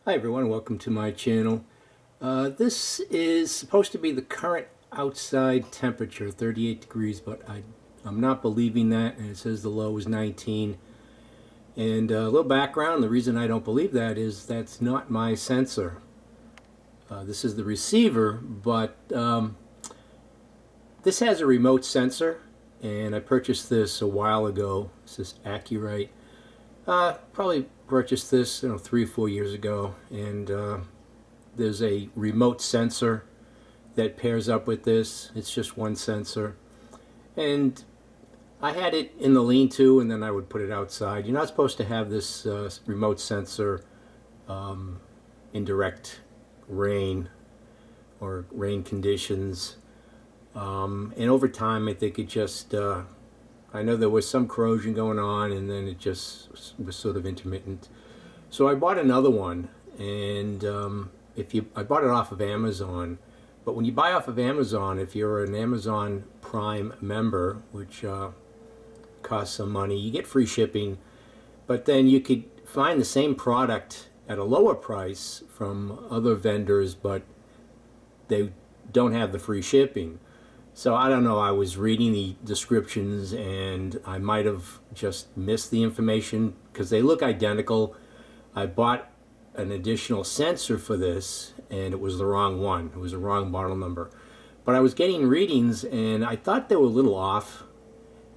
Hi everyone, welcome to my channel. This is supposed to be the current outside temperature, 38 degrees, but I'm not believing that, and it says the low is 19. And a little background, the reason I don't believe that is that's not my sensor. This is the receiver, but this has a remote sensor, and I purchased this a while ago. This is Accurate. Probably purchased this 3 or 4 years ago, and there's a remote sensor that pairs up with this. It's just one sensor, and I had it in the lean-to, and then I would put it outside. You're not supposed to have this remote sensor in direct rain or rain conditions, and over time I think it just I know there was some corrosion going on, and then it just was sort of intermittent. So I bought another one, and I bought it off of Amazon. But when you buy off of Amazon, if you're an Amazon Prime member, which costs some money, you get free shipping. But then you could find the same product at a lower price from other vendors, but they don't have the free shipping. So I don't know, I was reading the descriptions and I might have just missed the information because they look identical. I bought an additional sensor for this and it was the wrong one. It was the wrong model number. But I was getting readings and I thought they were a little off.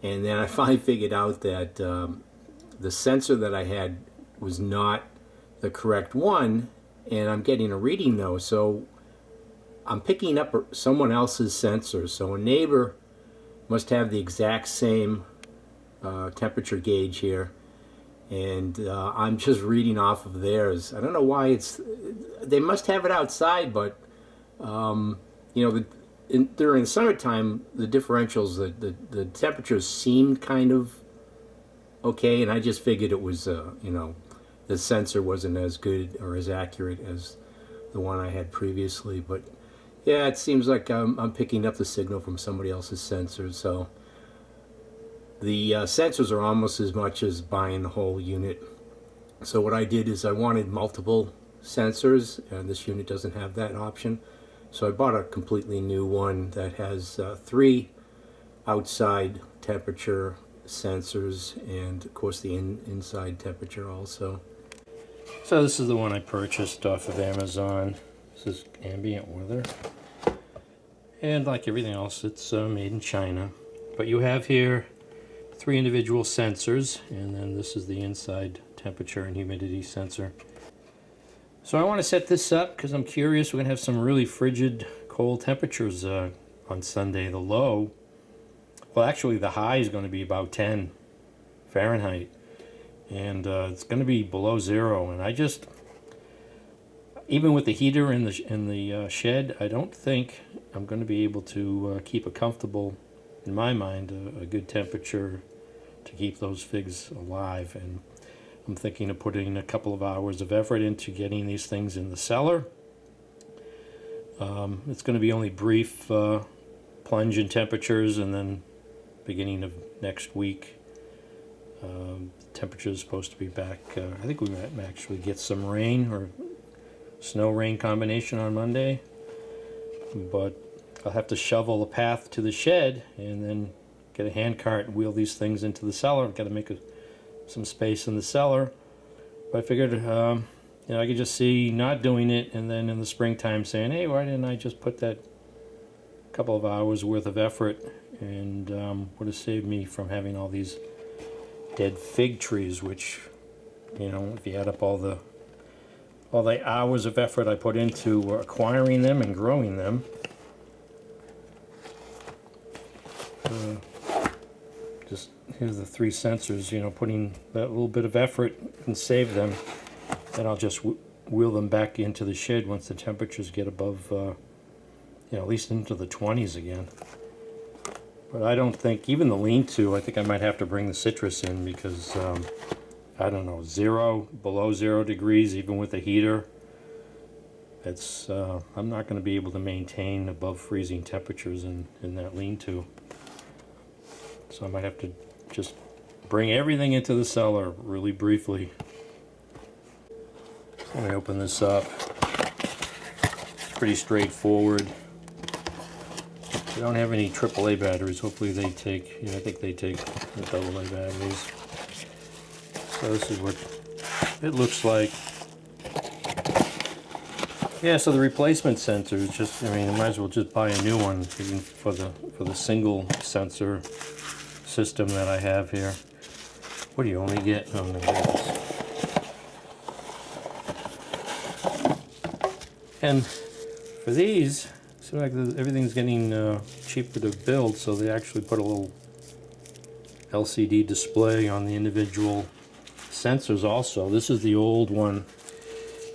And then I finally figured out that the sensor that I had was not the correct one, and I'm getting a reading though. So I'm picking up someone else's sensor, so a neighbor must have the exact same temperature gauge here, and I'm just reading off of theirs. I don't know why they must have it outside, but during the summertime the differentials, the temperatures seemed kind of okay, and I just figured it was the sensor wasn't as good or as accurate as the one I had previously. But yeah, it seems like I'm picking up the signal from somebody else's sensors. So the sensors are almost as much as buying the whole unit. So what I did is I wanted multiple sensors, and this unit doesn't have that option. So I bought a completely new one that has 3 outside temperature sensors, and of course the inside temperature also. So this is the one I purchased off of Amazon. This is ambient weather, and like everything else, it's made in China. But you have here 3 individual sensors, and then this is the inside temperature and humidity sensor. So I want to set this up because I'm curious. We're going to have some really frigid cold temperatures on Sunday. The low, well actually the high is going to be about 10 Fahrenheit, and it's going to be below 0. And I just, even with the heater in the shed, I don't think I'm going to be able to keep a comfortable, in my mind, a good temperature to keep those figs alive. And I'm thinking of putting a couple of hours of effort into getting these things in the cellar. It's going to be only brief plunge in temperatures, and then beginning of next week, temperature is supposed to be back. I think we might actually get some rain or snow-rain combination on Monday, but I'll have to shovel the path to the shed and then get a hand cart and wheel these things into the cellar. I've got to make some space in the cellar. But I figured I could just see not doing it, and then in the springtime saying, hey, why didn't I just put that couple of hours worth of effort, and would have saved me from having all these dead fig trees, which, if you add up all the hours of effort I put into acquiring them and growing them, just here's the 3 sensors, putting that little bit of effort and save them. Then I'll just wheel them back into the shed once the temperatures get above, at least into the 20s again. But I don't think, even the lean-to, I think I might have to bring the citrus in because, I don't know, below 0 degrees, even with the heater, it's, I'm not going to be able to maintain above freezing temperatures in that lean-to. So I might have to just bring everything into the cellar really briefly. Let me open this up. It's pretty straightforward. We don't have any AAA batteries. Hopefully they take, I think they take the AA batteries. So this is what it looks like. Yeah, so the replacement sensor is just, I might as well just buy a new one even for the single sensor system that I have here. What do you only get? Oh my goodness. And for these, it seems like everything's getting cheaper to build, so they actually put a little LCD display on the individual sensors also. This is the old one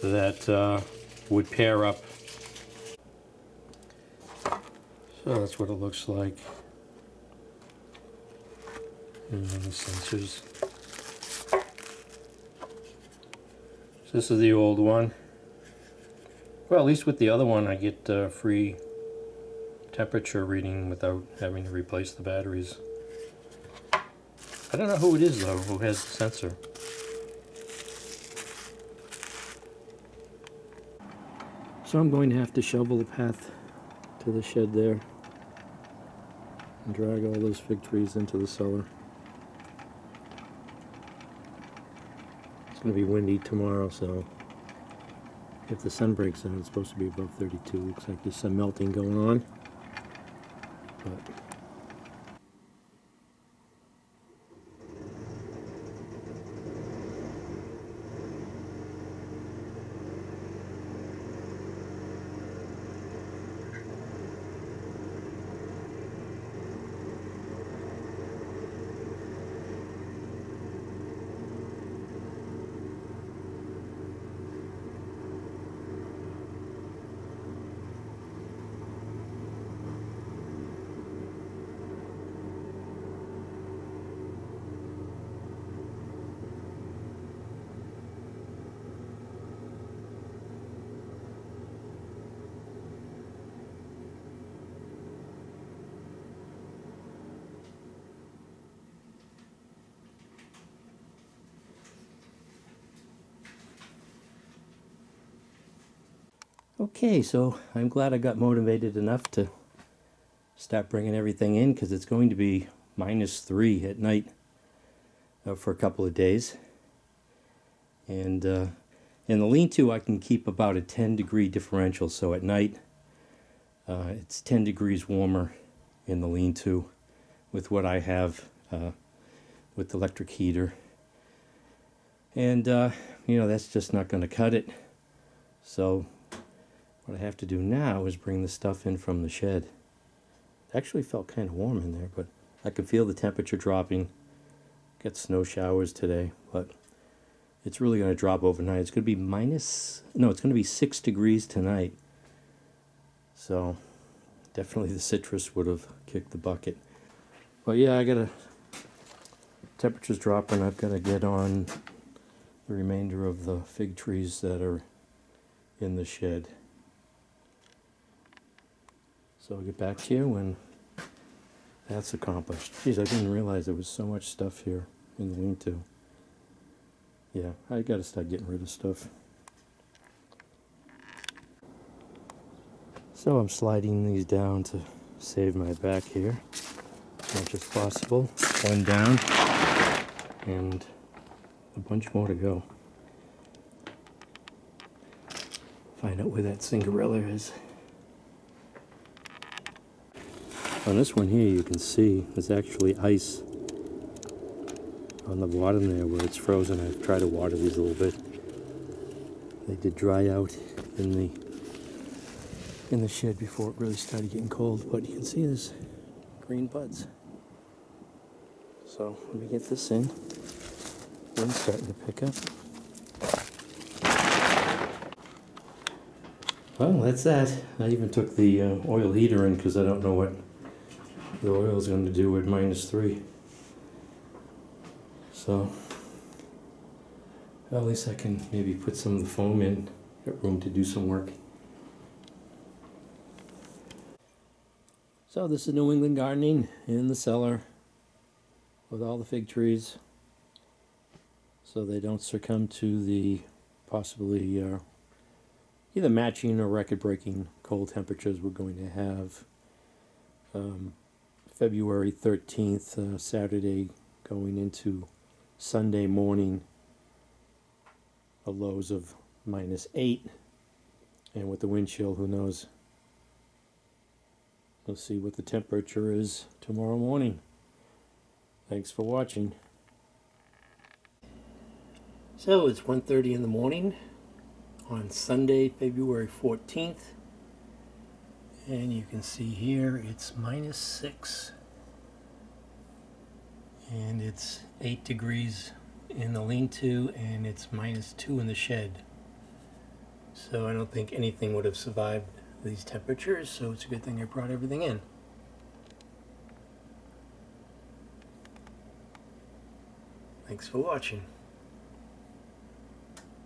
that would pair up. So that's what it looks like. And the sensors. So this is the old one. Well, at least with the other one I get free temperature reading without having to replace the batteries. I don't know who it is though, who has the sensor. So I'm going to have to shovel the path to the shed there and drag all those fig trees into the cellar. It's going to be windy tomorrow, so if the sun breaks out, it's supposed to be above 32. Looks like there's some melting going on. But okay, so I'm glad I got motivated enough to start bringing everything in, because it's going to be -3 at night for a couple of days. And in the lean-to I can keep about a 10-degree differential, so at night it's 10 degrees warmer in the lean-to with what I have with the electric heater. And that's just not going to cut it. So what I have to do now is bring the stuff in from the shed. It actually felt kind of warm in there, but I can feel the temperature dropping. Got snow showers today, but it's really going to drop overnight. It's going to be it's going to be 6 degrees tonight. So definitely the citrus would have kicked the bucket. But yeah, temperature's dropping. I've got to get on the remainder of the fig trees that are in the shed. So I'll get back to you when that's accomplished. Geez, I didn't realize there was so much stuff here in the lean-to. Yeah, I gotta start getting rid of stuff. So I'm sliding these down to save my back here as much as possible. One down, and a bunch more to go. Find out where that Cinderella is. On this one here, you can see there's actually ice on the bottom there where it's frozen. I've tried to water these a little bit. They did dry out in the shed before it really started getting cold, but you can see there's green buds. So let me get this in. Wind's starting to pick up. Well, that's that. I even took the oil heater in because I don't know what the oil is going to do at -3. So well, at least I can maybe put some of the foam in, get room to do some work. So this is New England gardening in the cellar with all the fig trees so they don't succumb to the possibly either matching or record-breaking cold temperatures we're going to have. February 13th, Saturday, going into Sunday morning, a lows of -8, and with the wind chill, who knows? We'll see what the temperature is tomorrow morning. Thanks for watching. So it's 1:30 in the morning on Sunday, February 14th. And you can see here it's -6. And it's 8 degrees in the lean-to, and it's -2 in the shed. So I don't think anything would have survived these temperatures, so it's a good thing I brought everything in. Thanks for watching.